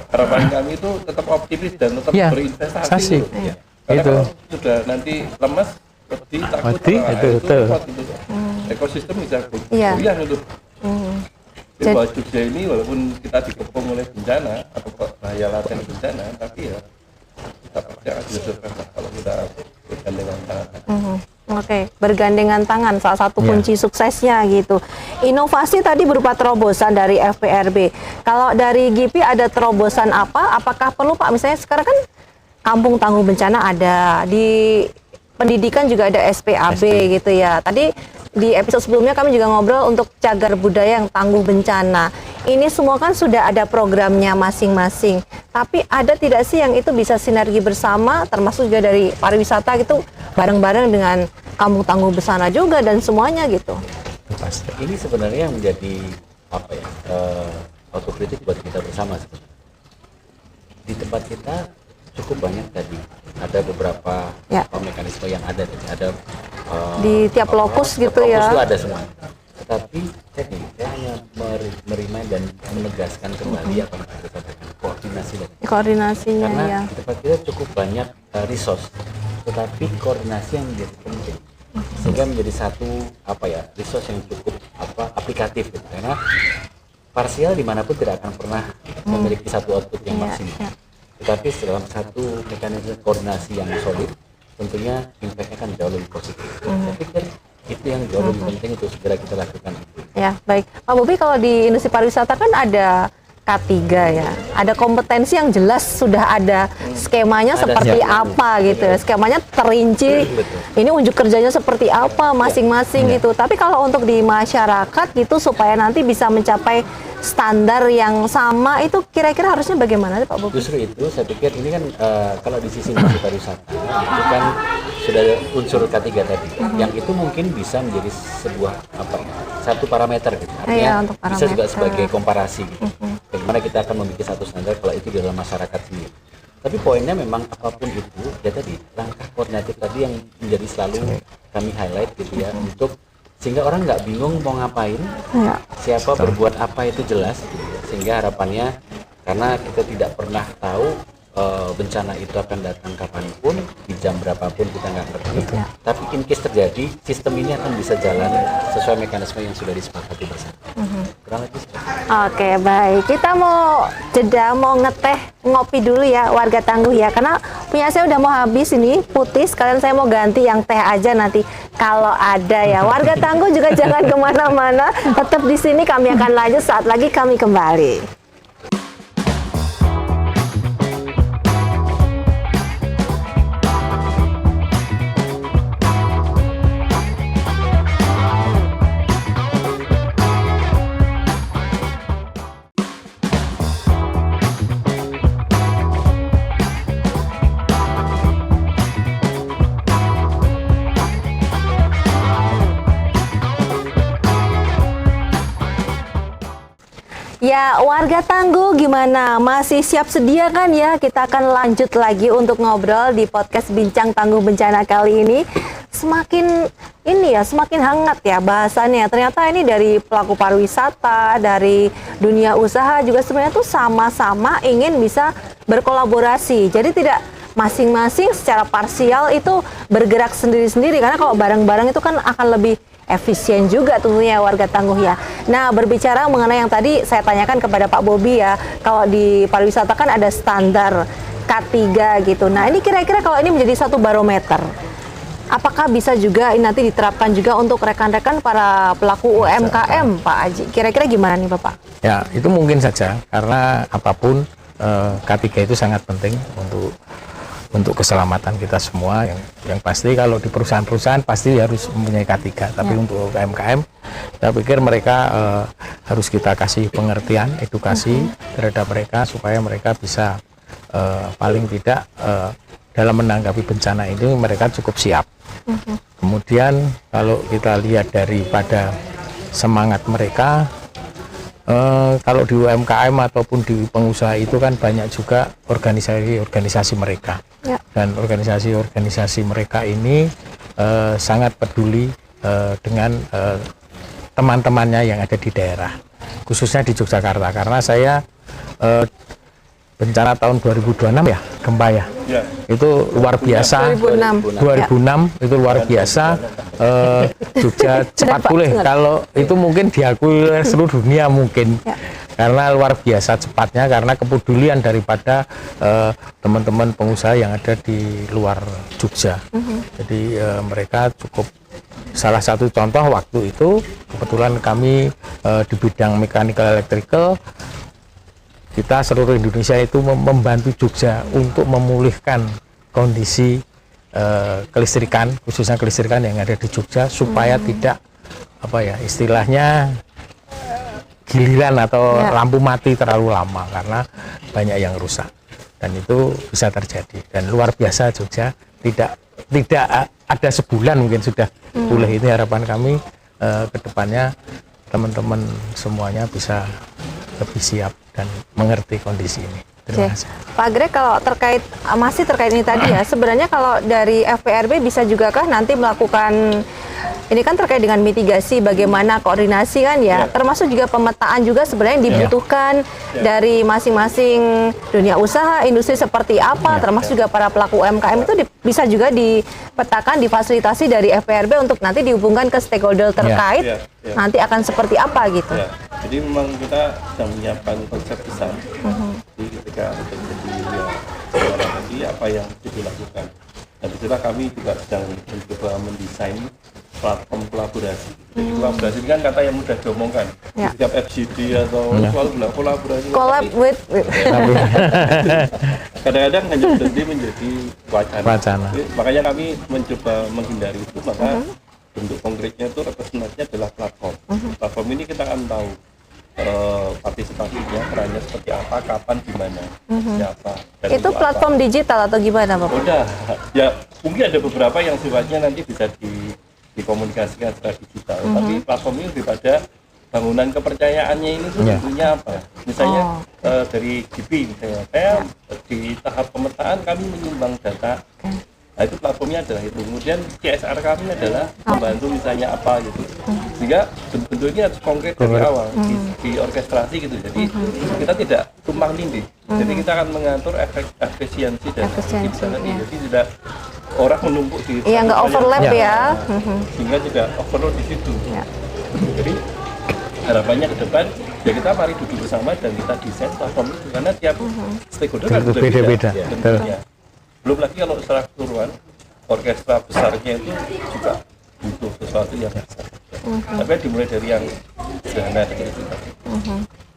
harapan kami itu tetap optimis dan tetap Iya, berinvestasi. itu. Ya. Karena Itu. kalau sudah nanti lemas, wedi, takut, Wedi, itu betul. repot gitu. Ekosistem bisa Iya. goyah gitu. Jadi Jadi- bahwa Jogja ini walaupun kita dikepung oleh bencana atau bahaya laten bencana, tapi ya kita pasti akan dihasilkan kalau kita bergandengan tangan. Oke, bergandengan tangan salah satu kunci suksesnya gitu. Inovasi tadi berupa terobosan dari FPRB. Kalau dari GIPI ada terobosan apa? Apakah perlu Pak? Misalnya sekarang kan Kampung Tangguh Bencana ada, di pendidikan juga ada SPAB gitu ya. Tadi di episode sebelumnya kami juga ngobrol untuk cagar budaya yang tangguh bencana. Ini semua kan sudah ada programnya masing-masing. Tapi ada tidak sih yang itu bisa sinergi bersama, termasuk juga dari pariwisata gitu, bareng-bareng dengan Kampung Tangguh Bencana juga dan semuanya gitu. pasti. Ini sebenarnya yang menjadi apa ya, autokritik buat kita bersama sebenarnya. Di tempat kita cukup banyak tadi, ada beberapa mekanisme yang ada tadi, ada Di tiap lokus gitu ya. Lokus itu ada semua. Tetapi saya hanya merimain dan menegaskan kembali apa yang kita sampaikan, Koordinasinya karena ya. di tempat kita cukup banyak resource, tetapi koordinasi yang menjadi penting sehingga menjadi satu resource yang cukup aplikatif gitu. Karena parsial dimanapun tidak akan pernah memiliki satu output yang maksimal, tetapi dalam satu mekanisme koordinasi yang solid tentunya impact-nya akan jauh lebih positif. Saya pikir itu yang jauh lebih penting untuk segera kita lakukan itu. Ya, baik. Pak Bobi, kalau di industri pariwisata kan ada K3 ya. Ada kompetensi yang jelas, sudah ada skemanya seperti apa gitu ya. Skemanya terinci. Ini unjuk kerjanya seperti apa masing-masing gitu. Tapi kalau untuk di masyarakat gitu supaya nanti bisa mencapai standar yang sama, itu kira-kira harusnya bagaimana Pak Bobi? Justru itu saya pikir ini kan kalau di sisi industri pariwisata itu kan sudah ada unsur K3 tadi, yang itu mungkin bisa menjadi sebuah satu parameter gitu. Artinya untuk bisa juga sebagai komparasi gitu. Bagaimana kita akan memiliki satu standar kalau itu di dalam masyarakat sendiri. Tapi poinnya memang apapun itu ya tadi, langkah koordinatif tadi yang menjadi selalu kami highlight gitu ya, untuk sehingga orang nggak bingung mau ngapain, siapa berbuat apa itu jelas gitu ya. Sehingga harapannya, karena kita tidak pernah tahu bencana itu akan datang kapanpun, di jam berapapun kita nggak ngerti. Tapi in case terjadi, sistem ini akan bisa jalan sesuai mekanisme yang sudah disepakati bersama. Kurang lebih seperti itu. Oke, baik. Kita mau jeda, mau ngeteh, ngopi dulu ya warga Tangguh ya. Karena punya saya udah mau habis ini, putih. Sekalian saya mau ganti yang teh aja nanti kalau ada ya. Warga Tangguh juga jangan kemana-mana. Tetap di sini, kami akan lanjut saat lagi kami kembali. Ya, warga Tangguh gimana? Masih siap sedia kan ya? Kita akan lanjut lagi untuk ngobrol di podcast Bincang Tangguh Bencana kali ini. Semakin hangat ya bahasannya. Ternyata ini dari pelaku pariwisata, dari dunia usaha juga sebenarnya tuh sama-sama ingin bisa berkolaborasi. Jadi tidak masing-masing secara parsial itu bergerak sendiri-sendiri, karena kalau bareng-bareng itu kan akan lebih efisien juga tentunya warga Tangguh ya. Nah, berbicara mengenai yang tadi saya tanyakan kepada Pak Bobi ya, kalau di pariwisata kan ada standar K3 gitu. Nah, ini kira-kira kalau ini menjadi satu barometer, apakah bisa juga ini nanti diterapkan juga untuk rekan-rekan para pelaku UMKM, Pak Aji? Kira-kira gimana nih Bapak? Ya, itu mungkin saja, karena apapun K3 itu sangat penting untuk keselamatan kita semua. Yang pasti kalau di perusahaan-perusahaan pasti harus mempunyai K3, tapi untuk UMKM saya pikir mereka harus kita kasih pengertian, edukasi terhadap mereka supaya mereka bisa paling tidak dalam menanggapi bencana ini mereka cukup siap. Kemudian kalau kita lihat daripada semangat mereka, kalau di UMKM ataupun di pengusaha itu kan banyak juga organisasi mereka, dan organisasi mereka ini sangat peduli dengan teman-temannya yang ada di daerah, khususnya di Yogyakarta, karena saya bencana tahun 2026 ya, gempa ya, itu luar biasa. 2006 itu luar biasa. Jogja cepat pulih, kalau itu mungkin diakui oleh seluruh dunia mungkin, karena luar biasa cepatnya, karena kepedulian daripada teman-teman pengusaha yang ada di luar Jogja. Jadi mereka cukup, salah satu contoh waktu itu kebetulan kami di bidang mechanical electrical, kita seluruh Indonesia itu membantu Jogja untuk memulihkan kondisi kelistrikan, khususnya kelistrikan yang ada di Jogja, supaya tidak istilahnya giliran atau lampu mati terlalu lama karena banyak yang rusak, dan itu bisa terjadi. Dan luar biasa Jogja, tidak ada sebulan mungkin sudah pulih. Ini harapan kami kedepannya teman-teman semuanya bisa lebih siap dan mengerti kondisi ini. Terima Oke. kasih. Pak Greg, kalau masih terkait ini tadi ya, sebenarnya kalau dari FPRB bisa juga kah nanti melakukan, ini kan terkait dengan mitigasi, bagaimana koordinasi kan ya, termasuk juga pemetaan juga sebenarnya yang dibutuhkan dari masing-masing dunia usaha, industri seperti apa, termasuk juga para pelaku UMKM itu bisa juga dipetakan, difasilitasi dari FPRB untuk nanti dihubungkan ke stakeholder terkait, nanti akan seperti apa gitu. Ya, jadi memang kita sedang menyiapkan konsep besar. Jadi ketika terjadi tadi apa yang dilakukan. Dan disitulah kami juga sedang mencoba mendesain platform kolaborasi. Jadi kolaborasi ini kan kata yang mudah diomongkan. Di setiap FGD atau selalu bilang kolaborasi. Collab with Kadang-kadang hanya berhenti menjadi wacana. Wacana. Jadi, makanya kami mencoba menghindari itu, maka bentuk konkretnya itu representasinya adalah platform. Platform ini kita akan tahu partisipasinya, perannya seperti apa, kapan, di mana, siapa. Dan itu untuk platform apa. digital atau gimana Bapak? Udah, ya mungkin ada beberapa yang sifatnya nanti bisa dikomunikasikan secara digital. Tapi platform ini lebih pada bangunan kepercayaannya ini tuh tentunya apa? Misalnya dari GP, misalnya saya di tahap pemetaan kami menyumbang data. Nah, itu platformnya adalah itu. Kemudian CSR kami adalah membantu misalnya apa gitu. Sehingga bentuknya harus konkret dari awal di orkestrasi gitu. Jadi kita tidak tumpang tindih. Jadi kita akan mengatur efisiensi dan efisiensi. Jadi tidak orang menumpuk di Iya, nggak overlap ya. sehingga tidak overload di situ. Jadi harapannya ke depan ya kita mari duduk bersama dan kita desain platform itu karena tiap stakeholder kan Beda-beda. tentunya. Belum lagi kalau secara keseluruhan orkestra besarnya itu juga butuh sesuatu yang besar. Tapi dimulai dari yang sederhana dari kita.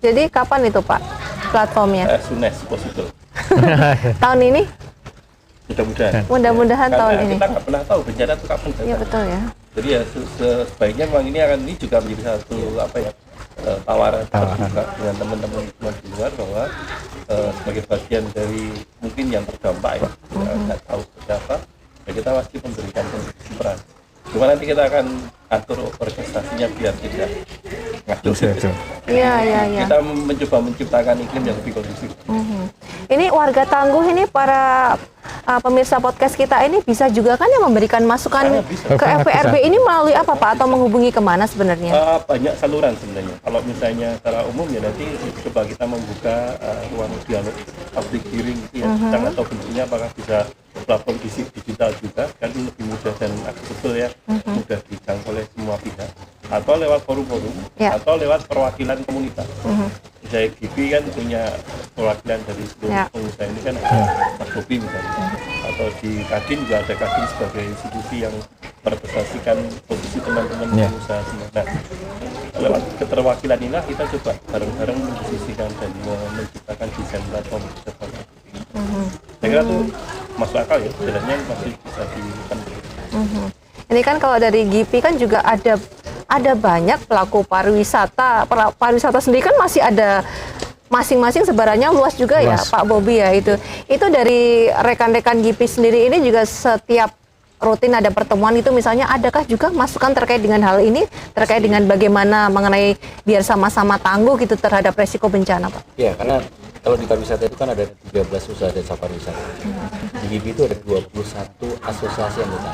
Jadi kapan itu Pak platformnya? As soon as possible. Tahun ini? Mudah-mudahan. Mudah-mudahan Karena tahun ini. kita nggak pernah tahu bencana itu kapan datang. Iya betul ya. Jadi ya sebaiknya memang ini juga menjadi satu tawaran terbuka dengan teman-teman di luar bahwa sebagai bagian dari mungkin yang terdampak ya nggak tahu seperti apa ya kita pasti memberikan peran. Cuma nanti kita akan atur orkestrasinya biar tidak ngatur. Iya. Kita mencoba menciptakan iklim yang lebih kondusif. Ini warga Tangguh ini para pemirsa podcast kita ini bisa juga kan yang memberikan masukan ke FPRB ini melalui apa Pak atau menghubungi kemana sebenarnya? Banyak saluran sebenarnya. Kalau misalnya secara umum ya nanti coba kita membuka ruang dialog public hearing gitu ya. Kita nggak tahu bentuknya apakah bisa platform digital juga kan lebih mudah dan aksesibel ya, mudah dijangkau oleh semua pihak. Atau lewat forum-forum atau lewat perwakilan komunitas. Misalnya GP kan punya perwakilan dari seluruh pengusaha ini kan ada Mas Bobi misalnya. Atau di Kadin juga ada Kadin sebagai institusi yang merepresentasikan posisi teman-teman pengusaha semua. Nah, lewat keterwakilan inilah kita coba bareng-bareng mendiskusikan dan menciptakan desain platform bersama. Saya kira itu masuk akal ya, jalannya masih bisa dilakukan. Ini kan kalau dari GP kan juga ada banyak pelaku pariwisata. Pariwisata sendiri kan masih ada masing-masing sebarannya luas juga ya Pak Bobi ya itu. Itu dari rekan-rekan GP sendiri ini juga setiap rutin ada pertemuan itu misalnya adakah juga masukan terkait dengan hal ini terkait dengan bagaimana mengenai biar sama-sama tangguh gitu terhadap resiko bencana Pak? Ya, karena kalau di pariwisata itu kan ada 13 usaha jasa pariwisata. Di GIBI itu ada 21 asosiasi anggota.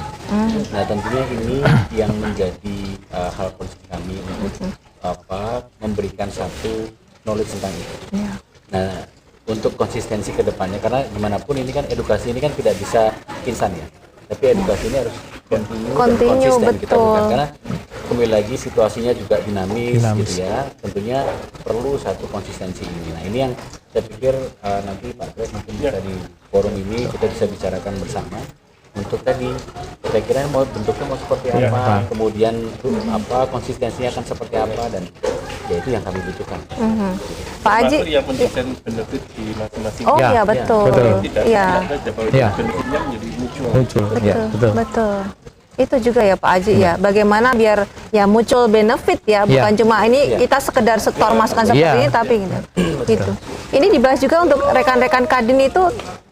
Nah, tentunya ini yang menjadi hal concern kami untuk memberikan satu knowledge tentang itu. Nah, untuk konsistensi ke depannya karena gimana pun ini kan edukasi ini kan tidak bisa instan ya. Tapi edukasi ini harus continue dan konsisten kita lakukan karena kembali lagi situasinya juga dinamis. Gitu ya. Tentunya perlu satu konsistensi ini. Nah, ini yang saya pikir nanti Pak Greg mungkin bisa di forum ini kita bisa bicarakan bersama untuk tadi saya kira mau bentuknya mau seperti apa, kemudian konsistensinya akan seperti apa dan ya itu yang kami butuhkan. Pak Haji yang mendesain benefit di masing-masing. Oh iya betul. Iya. Benefitnya menjadi muncul. Betul. Itu juga ya Pak Haji ya. Bagaimana biar ya muncul benefit ya, bukan cuma ini kita sekedar setor masukan seperti ini tapi gitu. Ini dibahas juga untuk rekan-rekan Kadin itu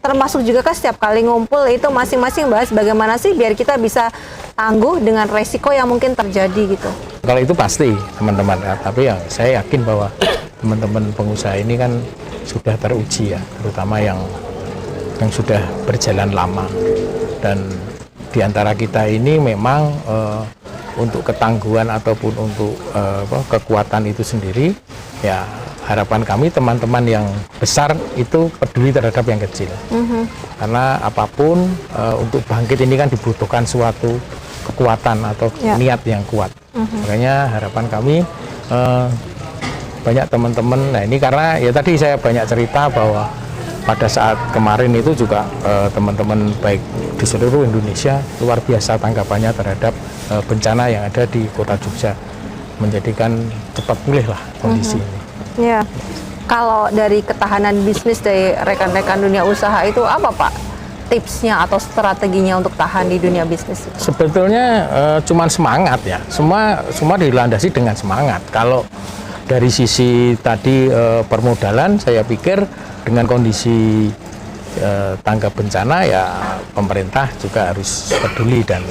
termasuk juga kan setiap kali ngumpul itu masing-masing bahas bagaimana sih biar kita bisa tangguh dengan resiko yang mungkin terjadi gitu. Kalau itu pasti teman-teman, tapi ya saya yakin bahwa teman-teman pengusaha ini kan sudah teruji ya, terutama yang sudah berjalan lama, dan di antara kita ini memang untuk ketangguhan ataupun untuk kekuatan itu sendiri, ya harapan kami teman-teman yang besar itu peduli terhadap yang kecil. Karena apapun untuk bangkit ini kan dibutuhkan suatu kekuatan atau niat yang kuat. Makanya harapan kami banyak teman-teman, nah ini karena ya tadi saya banyak cerita bahwa pada saat kemarin itu juga teman-teman baik di seluruh Indonesia luar biasa tanggapannya terhadap bencana yang ada di Kota Jogja, menjadikan cepat pulih lah kondisi ini. Ya, kalau dari ketahanan bisnis dari rekan-rekan dunia usaha itu apa Pak tipsnya atau strateginya untuk tahan di dunia bisnis? Sebetulnya cuman semangat ya, semua dilandasi dengan semangat. Kalau dari sisi tadi permodalan, saya pikir dengan kondisi tanggap bencana ya pemerintah juga harus peduli, dan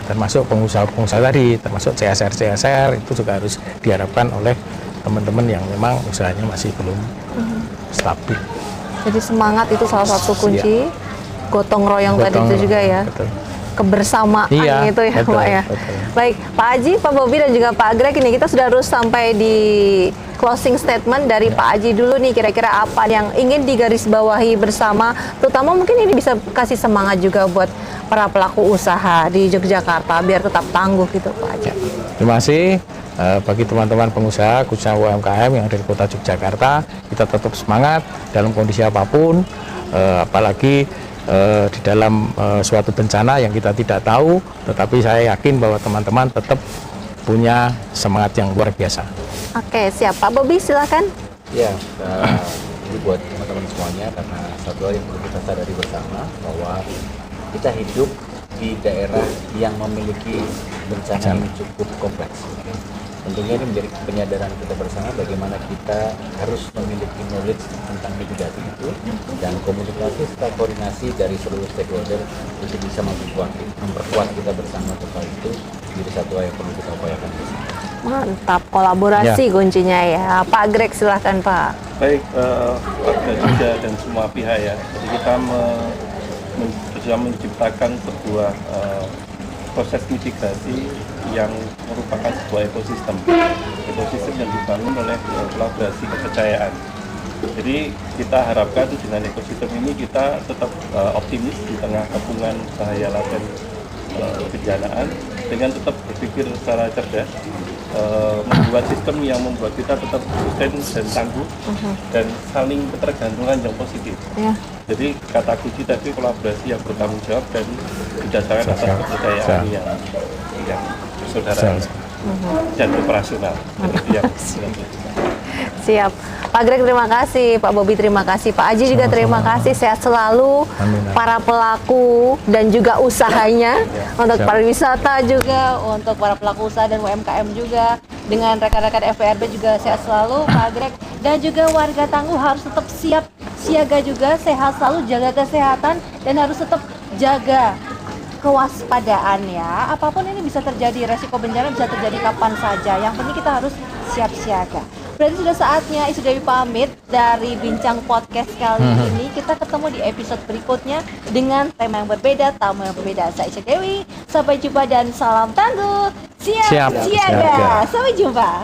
termasuk pengusaha-pengusaha tadi, termasuk CSR itu juga harus diharapkan oleh teman-teman yang memang usahanya masih belum stabil. Jadi semangat itu salah satu kunci, gotong royong tadi itu juga ya. Betul. Kebersamaan itu ya betul, Pak ya. Betul. Baik, Pak Haji, Pak Bobi dan juga Pak Greg, ini kita sudah harus sampai di closing statement dari Pak Haji dulu nih, kira-kira apa yang ingin digarisbawahi bersama, terutama mungkin ini bisa kasih semangat juga buat para pelaku usaha di Yogyakarta biar tetap tangguh gitu Pak Haji. Terima kasih. Bagi teman-teman pengusaha khususnya UMKM yang ada di Kota Yogyakarta, kita tetap semangat dalam kondisi apapun, apalagi di dalam suatu bencana yang kita tidak tahu, tetapi saya yakin bahwa teman-teman tetap punya semangat yang luar biasa. Oke, siap. Pak Bobi, silakan. Ya, ini buat teman-teman semuanya, karena satu hal yang perlu kita sadari bersama bahwa kita hidup di daerah yang memiliki bencana yang cukup kompleks. Tentunya ini menjadi penyadaran kita bersama bagaimana kita harus memiliki knowledge tentang mitigasi itu, dan komunikasi serta koordinasi dari seluruh stakeholder untuk bisa memperkuat kita bersama tentang itu menjadi satu hal yang perlu kita upayakan bersama. Mantap, kolaborasi kuncinya ya. Pak Greg, silahkan Pak. Baik, warga Jogja dan semua pihak ya. Jadi kita berusaha menciptakan sebuah proses mitigasi yang merupakan sebuah ekosistem yang dibangun oleh kolaborasi kepercayaan. Jadi kita harapkan dengan ekosistem ini kita tetap optimis di tengah kepungan bahaya laten kebencanaan, dengan tetap berpikir secara cerdas, membuat sistem yang membuat kita tetap konsisten dan tangguh dan saling ketergantungan yang positif. Jadi kata kunci tadi kolaborasi yang bertanggung jawab dan didasarkan atas kepercayaan yang persaudaraan dan operasional. Siap. Pak Greg terima kasih, Pak Bobi terima kasih, Pak Haji juga terima kasih, sehat selalu. Para pelaku dan juga usahanya, untuk pariwisata juga, untuk para pelaku usaha dan UMKM juga, dengan rekan-rekan FPRB juga sehat selalu, Pak Greg. Dan juga warga Tangguh harus tetap siap siaga juga, sehat selalu, jaga kesehatan, dan harus tetap jaga kewaspadaan ya. Apapun ini bisa terjadi, resiko bencana bisa terjadi kapan saja. Yang penting kita harus siap siaga. Berarti sudah saatnya Isu Dewi pamit dari Bincang Podcast kali ini. Kita ketemu di episode berikutnya dengan tema yang berbeda, tamu yang berbeda. Saya Isu Dewi, sampai jumpa dan salam tangguh. Siap siaga. Sampai jumpa.